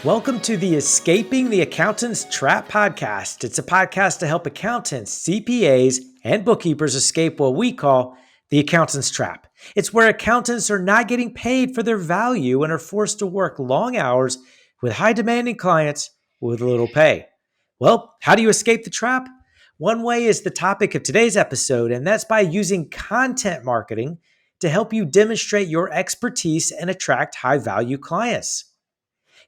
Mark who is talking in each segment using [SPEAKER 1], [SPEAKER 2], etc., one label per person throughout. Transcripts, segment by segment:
[SPEAKER 1] Welcome to the Escaping the Accountant's Trap podcast. It's a podcast to help accountants, CPAs, and bookkeepers escape what we call the accountant's trap. It's where accountants are not getting paid for their value and are forced to work long hours with high demanding clients with little pay. Well, how do you escape the trap? One way is the topic of today's episode, and that's by using content marketing to help you demonstrate your expertise and attract high value clients.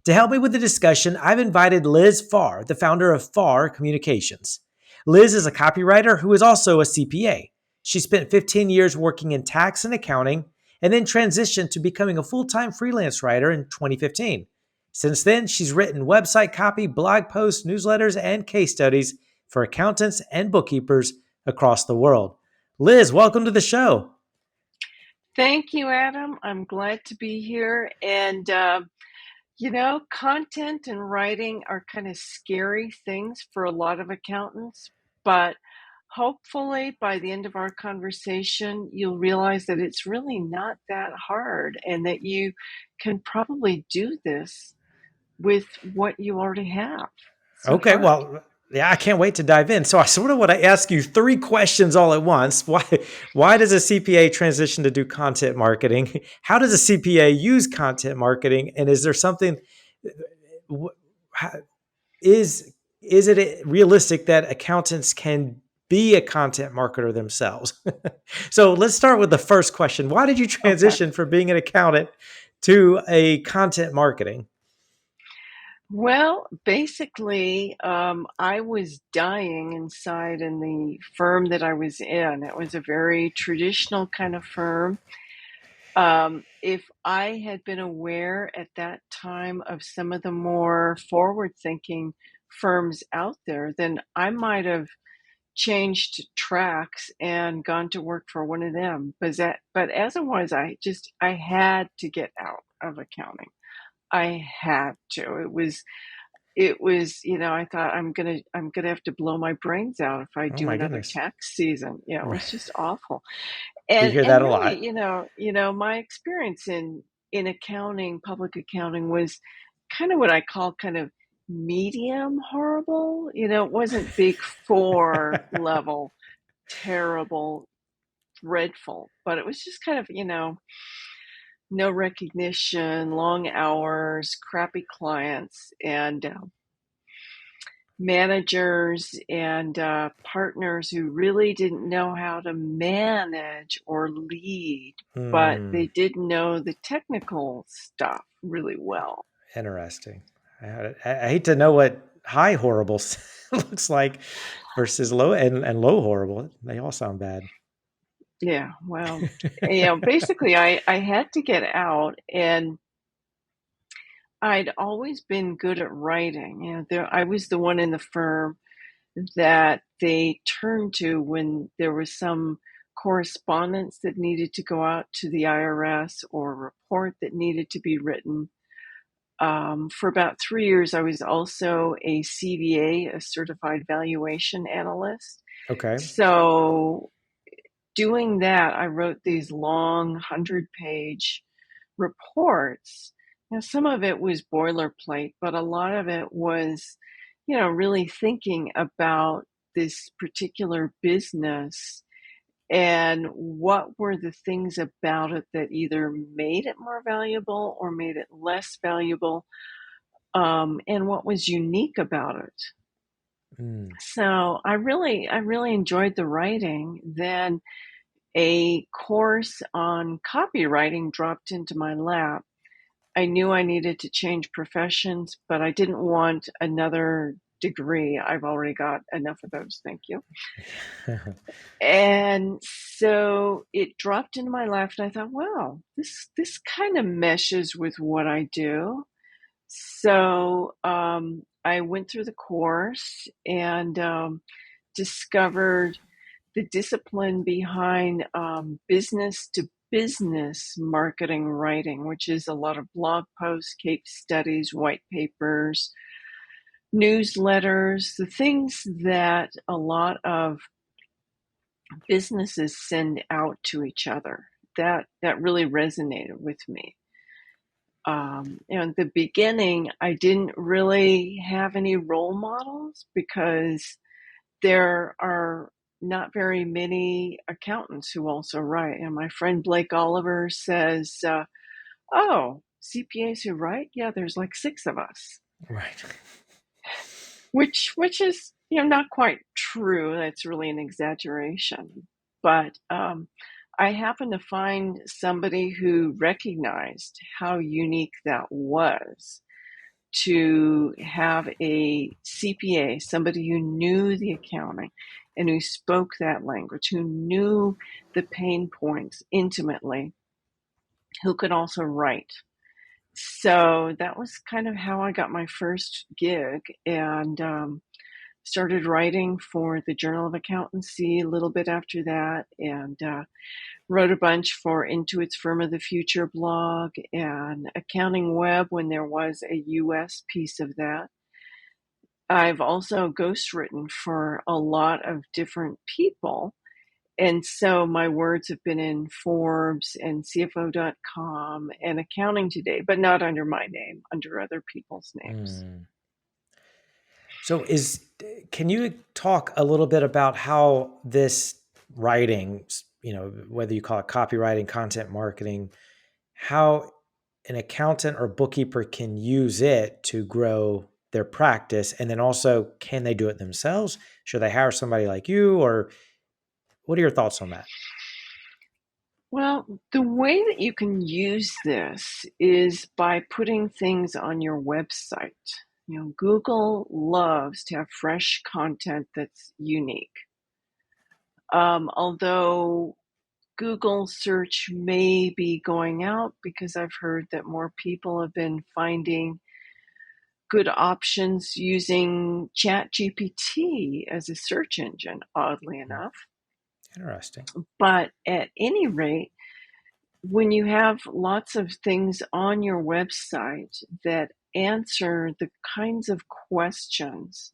[SPEAKER 1] To help me with the discussion, I've invited Liz Farr, the founder of Farr Communications. Liz is a copywriter who is also a CPA. She spent 15 years working in tax and accounting and then transitioned to becoming a full-time freelance writer in 2015. Since then, she's written website copy, blog posts, newsletters, and case studies for accountants and bookkeepers across the world. Liz, welcome to the show.
[SPEAKER 2] Thank you, Adam. I'm glad to be here. And, content and writing are kind of scary things for a lot of accountants, but hopefully by the end of our conversation, you'll realize that it's really not that hard and that you can probably do this with what you already have.
[SPEAKER 1] Okay, well, yeah, I can't wait to dive in. So I sort of want to ask you three questions all at once. Why does a CPA transition to do content marketing? How does a CPA use content marketing? And is there something, is it realistic that accountants can be a content marketer themselves? So let's start with the first question. Why did you transition from being an accountant to a content marketing?
[SPEAKER 2] Well, basically, I was dying inside in the firm that I was in. It was a very traditional kind of firm. If I had been aware at that time of some of the more forward-thinking firms out there, then I might have changed tracks and gone to work for one of them. But as it was, I had to get out of accounting. I had to. It was, I thought I'm gonna have to blow my brains out if I
[SPEAKER 1] Oh
[SPEAKER 2] do
[SPEAKER 1] my
[SPEAKER 2] another
[SPEAKER 1] goodness.
[SPEAKER 2] tax season. It
[SPEAKER 1] Right.
[SPEAKER 2] was just awful.
[SPEAKER 1] We
[SPEAKER 2] And
[SPEAKER 1] hear
[SPEAKER 2] and
[SPEAKER 1] that a
[SPEAKER 2] really,
[SPEAKER 1] lot.
[SPEAKER 2] my experience in accounting, public accounting was kind of what I call kind of medium horrible. It wasn't big four level, terrible, dreadful, but it was just kind of, no recognition, long hours, crappy clients, and managers and partners who really didn't know how to manage or lead, but they did know the technical stuff really well.
[SPEAKER 1] Interesting. I hate to know what high horrible looks like versus low and low horrible. They all sound bad.
[SPEAKER 2] Yeah, well, basically I had to get out, and I'd always been good at writing. I was the one in the firm that they turned to when there was some correspondence that needed to go out to the IRS or a report that needed to be written. For about 3 years, I was also a CVA, a certified valuation analyst.
[SPEAKER 1] Okay.
[SPEAKER 2] So doing that, I wrote these long 100-page reports. Now, some of it was boilerplate, but a lot of it was, really thinking about this particular business and what were the things about it that either made it more valuable or made it less valuable, and what was unique about it. So I really enjoyed the writing. Then a course on copywriting dropped into my lap. I knew I needed to change professions, but I didn't want another degree. I've already got enough of those, thank you. And so it dropped into my lap, and I thought, wow, this kind of meshes with what I do. So I went through the course and discovered the discipline behind business to business marketing writing, which is a lot of blog posts, case studies, white papers, newsletters, the things that a lot of businesses send out to each other. That really resonated with me. In the beginning, I didn't really have any role models because there are not very many accountants who also write. And my friend Blake Oliver says, oh, CPAs who write? Yeah, there's like 6 of us.
[SPEAKER 1] Right.
[SPEAKER 2] Which is, not quite true. That's really an exaggeration. But I happened to find somebody who recognized how unique that was, to have a CPA, somebody who knew the accounting and who spoke that language, who knew the pain points intimately, who could also write. So that was kind of how I got my first gig, and started writing for the Journal of Accountancy a little bit after that, and wrote a bunch for Intuit's Firm of the Future blog and Accounting Web when there was a US piece of that. I've also ghostwritten for a lot of different people. And so my words have been in Forbes and CFO.com and Accounting Today, but not under my name, under other people's names.
[SPEAKER 1] Mm. So can you talk a little bit about how this writing, whether you call it copywriting, content marketing, how an accountant or bookkeeper can use it to grow their practice? And then also, can they do it themselves? Should they hire somebody like you, or what are your thoughts on that?
[SPEAKER 2] Well, the way that you can use this is by putting things on your website. Google loves to have fresh content that's unique. Although Google search may be going out, because I've heard that more people have been finding good options using ChatGPT as a search engine, oddly
[SPEAKER 1] Hmm.
[SPEAKER 2] enough.
[SPEAKER 1] Interesting.
[SPEAKER 2] But at any rate, when you have lots of things on your website that answer the kinds of questions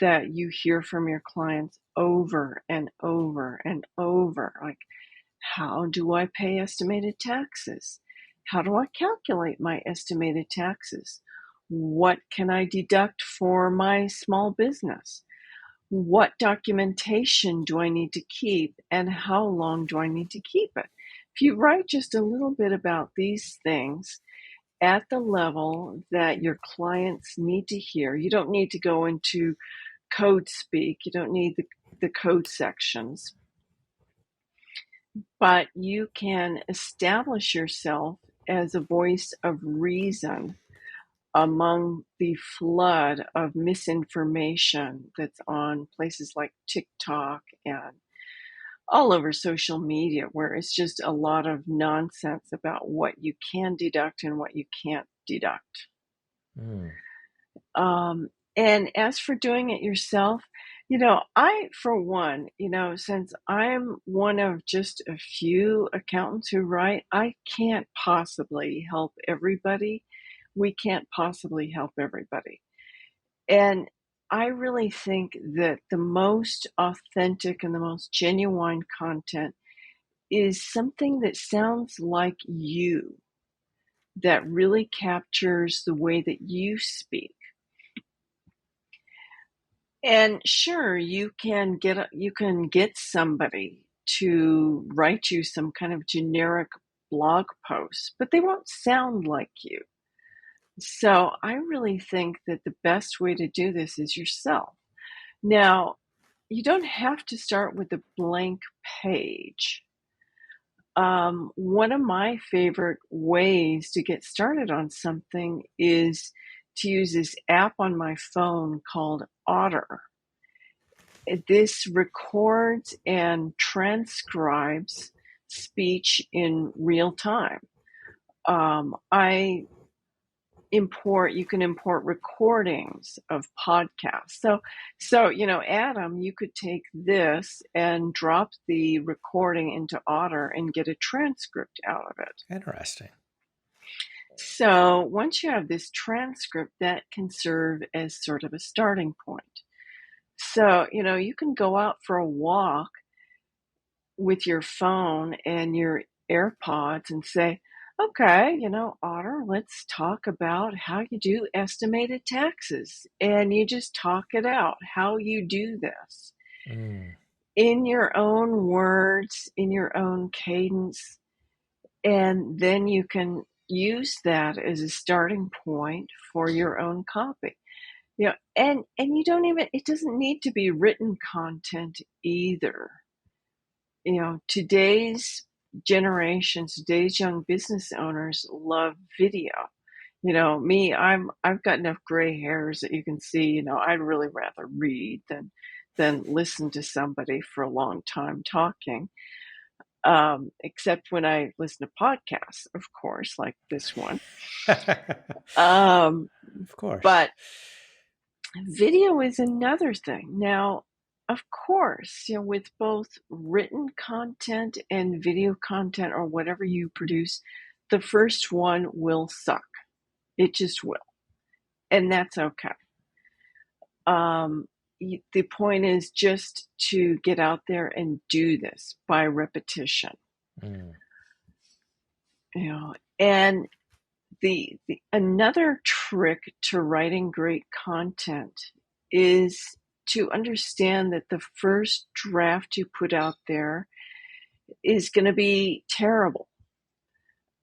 [SPEAKER 2] that you hear from your clients over and over and over, like, how do I pay estimated taxes? How do I calculate my estimated taxes? What can I deduct for my small business? What documentation do I need to keep, and how long do I need to keep it? If you write just a little bit about these things at the level that your clients need to hear, you don't need to go into code speak, you don't need the code sections, but you can establish yourself as a voice of reason among the flood of misinformation that's on places like TikTok and all over social media, where it's just a lot of nonsense about what you can deduct and what you can't deduct.
[SPEAKER 1] Mm.
[SPEAKER 2] And as for doing it yourself, I, for one, since I'm one of just a few accountants who write, I can't possibly help everybody. We can't possibly help everybody. And I really think that the most authentic and the most genuine content is something that sounds like you, that really captures the way that you speak. And sure, you can get somebody to write you some kind of generic blog post, but they won't sound like you. So I really think that the best way to do this is yourself. Now, you don't have to start with a blank page. One of my favorite ways to get started on something is to use this app on my phone called Otter. This records and transcribes speech in real time. I you can import recordings of podcasts. So Adam, you could take this and drop the recording into Otter and get a transcript out of it.
[SPEAKER 1] Interesting.
[SPEAKER 2] So once you have this transcript, that can serve as sort of a starting point. So, you can go out for a walk with your phone and your AirPods and say, Okay, Otter, let's talk about how you do estimated taxes. And you just talk it out, how you do this
[SPEAKER 1] Mm,
[SPEAKER 2] in your own words, in your own cadence. And then you can use that as a starting point for your own copy. And you don't even, it doesn't need to be written content either. Today's generations, today's young business owners love video. Me, I've got enough gray hairs that you can see, I'd really rather read than listen to somebody for a long time talking. Except when I listen to podcasts, of course, like this one. Um,
[SPEAKER 1] of course.
[SPEAKER 2] but video is another thing. Now, of course, with both written content and video content or whatever you produce, the first one will suck. It just will. And that's okay. The point is just to get out there and do this by repetition.
[SPEAKER 1] Mm,
[SPEAKER 2] And the another trick to writing great content is to understand that the first draft you put out there is going to be terrible.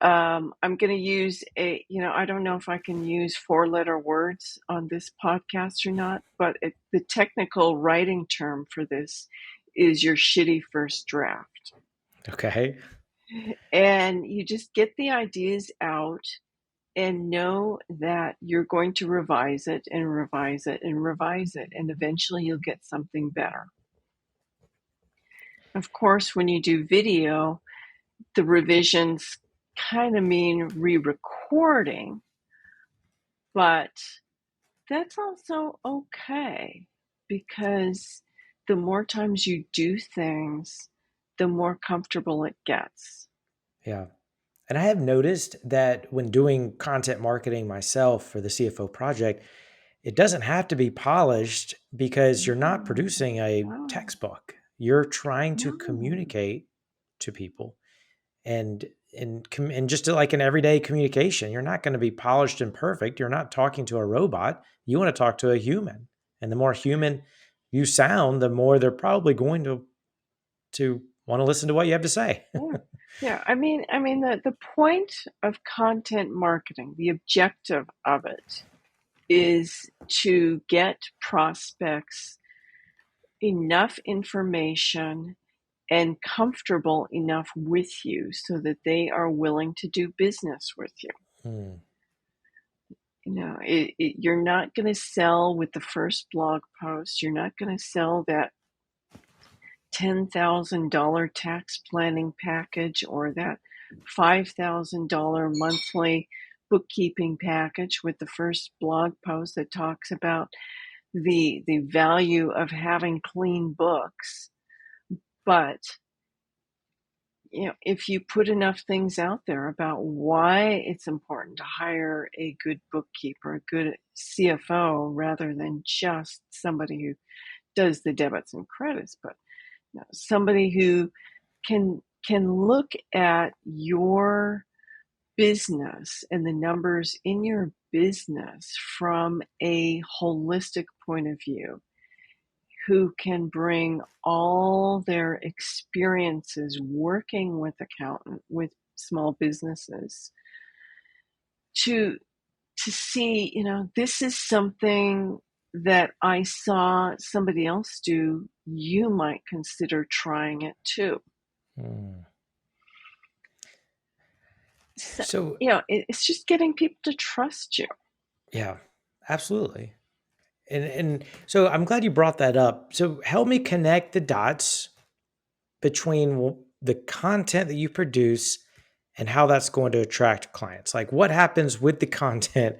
[SPEAKER 2] I'm going to use I don't know if I can use 4-letter words on this podcast or not, but the technical writing term for this is your shitty first draft.
[SPEAKER 1] okay.
[SPEAKER 2] And you just get the ideas out and know that you're going to revise it and revise it and revise it, and eventually you'll get something better. Of course, when you do video, the revisions kind of mean re-recording, but that's also okay because the more times you do things, the more comfortable it gets.
[SPEAKER 1] Yeah. And I have noticed that when doing content marketing myself for the CFO project, it doesn't have to be polished because you're not
[SPEAKER 2] No,
[SPEAKER 1] producing a
[SPEAKER 2] no,
[SPEAKER 1] textbook. You're trying to
[SPEAKER 2] no.
[SPEAKER 1] communicate to people and just like an everyday communication. You're not going to be polished and perfect. You're not talking to a robot. You want to talk to a human. And the more human you sound, the more they're probably going to want to listen to what you have to say.
[SPEAKER 2] Yeah. Yeah. I mean the point of content marketing, the objective of it is to get prospects enough information and comfortable enough with you so that they are willing to do business with you.
[SPEAKER 1] Hmm.
[SPEAKER 2] You're not going to sell with the first blog post. You're not going to sell that $10,000 tax planning package or that $5,000 monthly bookkeeping package with the first blog post that talks about the value of having clean books. But if you put enough things out there about why it's important to hire a good bookkeeper, a good CFO, rather than just somebody who does the debits and credits, but somebody who can look at your business and the numbers in your business from a holistic point of view, who can bring all their experiences working with small businesses to see, this is something that I saw somebody else do. You might consider trying it too.
[SPEAKER 1] Hmm.
[SPEAKER 2] So,
[SPEAKER 1] So,
[SPEAKER 2] it's just getting people to trust you.
[SPEAKER 1] yeah, absolutely. And so I'm glad you brought that up. So help me connect the dots between the content that you produce and how that's going to attract clients. Like what happens with the content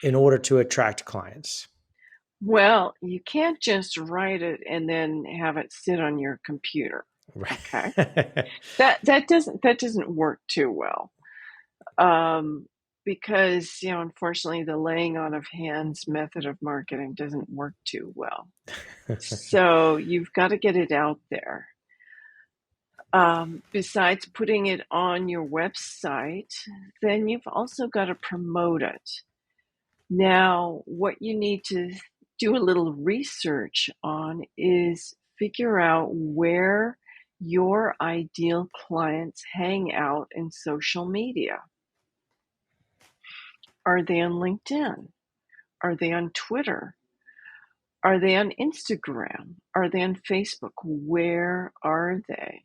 [SPEAKER 1] in order to attract clients?
[SPEAKER 2] Well, you can't just write it and then have it sit on your computer. Okay,
[SPEAKER 1] Right.
[SPEAKER 2] that doesn't work too well. Um, because unfortunately, the laying on of hands method of marketing doesn't work too well. So you've got to get it out there. Besides putting it on your website, then you've also got to promote it. Now, what you need to do a little research on is figure out where your ideal clients hang out in social media. Are they on LinkedIn? Are they on Twitter? Are they on Instagram? Are they on Facebook? Where are they?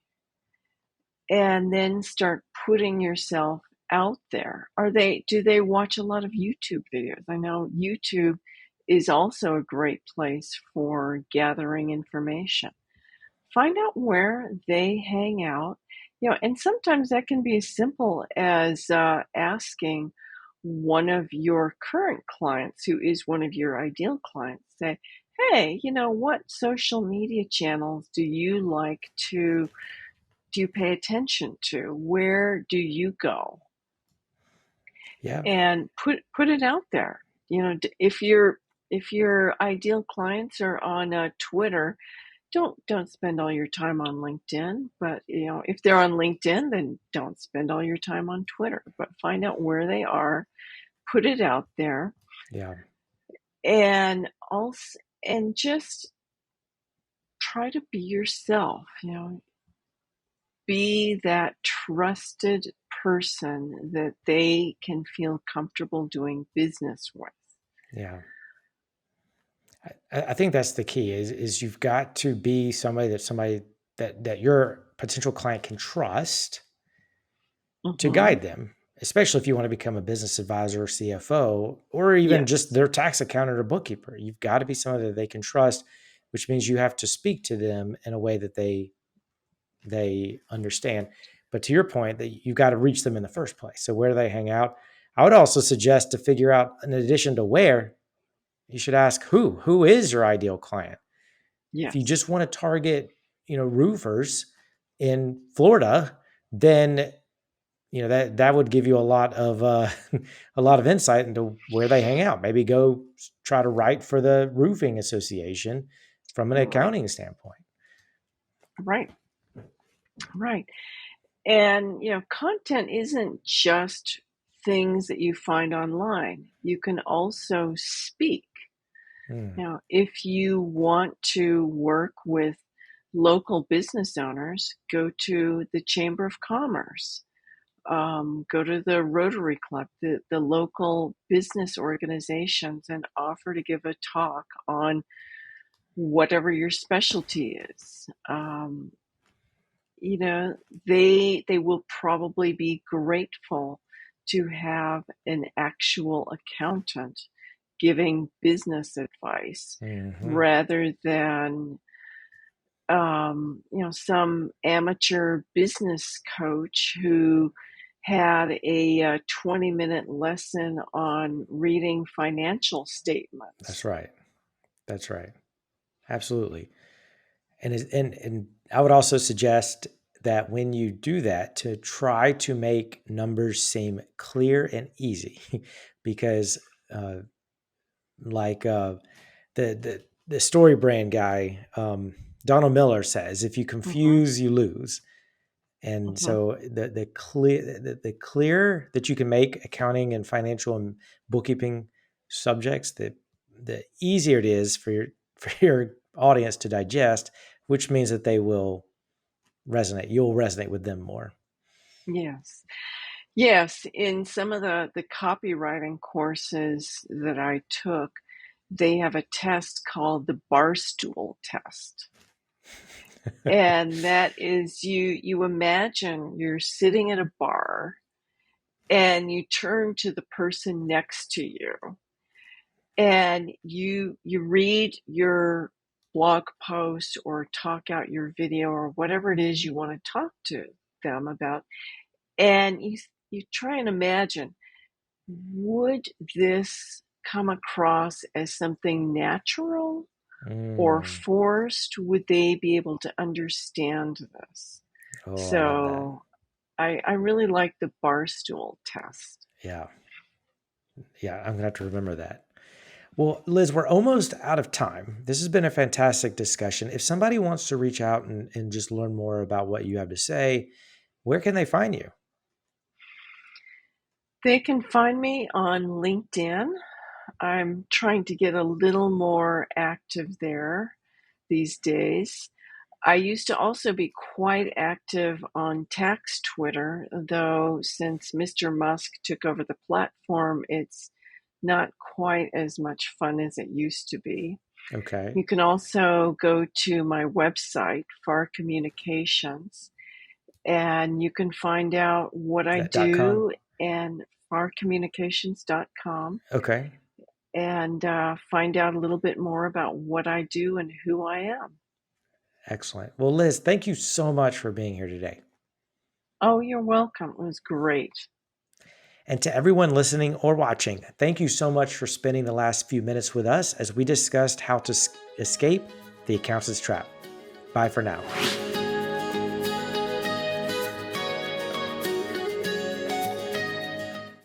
[SPEAKER 2] And then start putting yourself out there. Do they watch a lot of YouTube videos? I know YouTube is also a great place for gathering information. Find out where they hang out, and sometimes that can be as simple as asking one of your current clients, who is one of your ideal clients, say, hey, what social media channels do you pay attention to? Where do you go?
[SPEAKER 1] Yeah.
[SPEAKER 2] And put it out there. If your ideal clients are on Twitter, don't spend all your time on LinkedIn. But if they're on LinkedIn, then don't spend all your time on Twitter. But find out where they are, put it out there,
[SPEAKER 1] Yeah.
[SPEAKER 2] and just try to be yourself. Be that trusted person that they can feel comfortable doing business with.
[SPEAKER 1] Yeah. I think that's the key is you've got to be somebody that your potential client can trust to
[SPEAKER 2] Mm-hmm.
[SPEAKER 1] guide them, especially if you want to become a business advisor or CFO, or even just
[SPEAKER 2] Yes.
[SPEAKER 1] their tax accountant or bookkeeper. You've got to be somebody that they can trust, which means you have to speak to them in a way that they understand. But to your point, that you've got to reach them in the first place. So where do they hang out? I would also suggest to figure out, in addition to where, you should ask who is your ideal client. If you
[SPEAKER 2] Yes.
[SPEAKER 1] just want to target, roofers in Florida, then that would give you a lot of a lot of insight into where they hang out. Maybe go try to write for the roofing association from an
[SPEAKER 2] Right.
[SPEAKER 1] accounting standpoint.
[SPEAKER 2] Right. Right. And content isn't just things that you find online. You can also speak.
[SPEAKER 1] Mm,
[SPEAKER 2] Now, if you want to work with local business owners, go to the Chamber of Commerce, go to the Rotary Club, the local business organizations, and offer to give a talk on whatever your specialty is. You know, they will probably be grateful to have an actual accountant giving business advice
[SPEAKER 1] hmm
[SPEAKER 2] rather than some amateur business coach who had a 20-minute lesson on reading financial
[SPEAKER 1] That's
[SPEAKER 2] statements.
[SPEAKER 1] right. That's right. Absolutely. And I would also suggest that when you do that, to try to make numbers seem clear and easy, because uh, like the story brand guy, Donald Miller says, if you
[SPEAKER 2] Hmm.
[SPEAKER 1] confuse, you lose. And
[SPEAKER 2] Hmm.
[SPEAKER 1] so the clear that you can make accounting and financial and bookkeeping subjects, the easier it is for your audience to digest, which means that they will resonate. You'll resonate with them more.
[SPEAKER 2] Yes. Yes, in some of the copywriting courses that I took, they have a test called the Barstool test. And that is, you imagine you're sitting at a bar and you turn to the person next to you and you read your blog post or talk out your video or whatever it is you want to talk to them about, and you try and imagine, would this come across as something natural or
[SPEAKER 1] Mm.
[SPEAKER 2] forced? Would they be able to understand this?
[SPEAKER 1] Oh, I love that.
[SPEAKER 2] So I really like the Barstool test.
[SPEAKER 1] Yeah. Yeah. I'm going to have to remember that. Well, Liz, we're almost out of time. This has been a fantastic discussion. If somebody wants to reach out and just learn more about what you have to say, where can they find you?
[SPEAKER 2] They can find me on LinkedIn. I'm trying to get a little more active there these days. I used to also be quite active on tax Twitter, though since Mr. Musk took over the platform, it's not quite as much fun as it used to be.
[SPEAKER 1] Okay.
[SPEAKER 2] You can also go to my website, Farr Communications, and you can find out what I
[SPEAKER 1] .com.
[SPEAKER 2] do and farrcommunications.com
[SPEAKER 1] Okay.
[SPEAKER 2] and find out a little bit more about what I do and who I am.
[SPEAKER 1] Excellent. Well, Liz, thank you so much for being here today.
[SPEAKER 2] Oh, you're welcome. It was great.
[SPEAKER 1] And to everyone listening or watching, thank you so much for spending the last few minutes with us as we discussed how to escape the accountant's trap. Bye for now.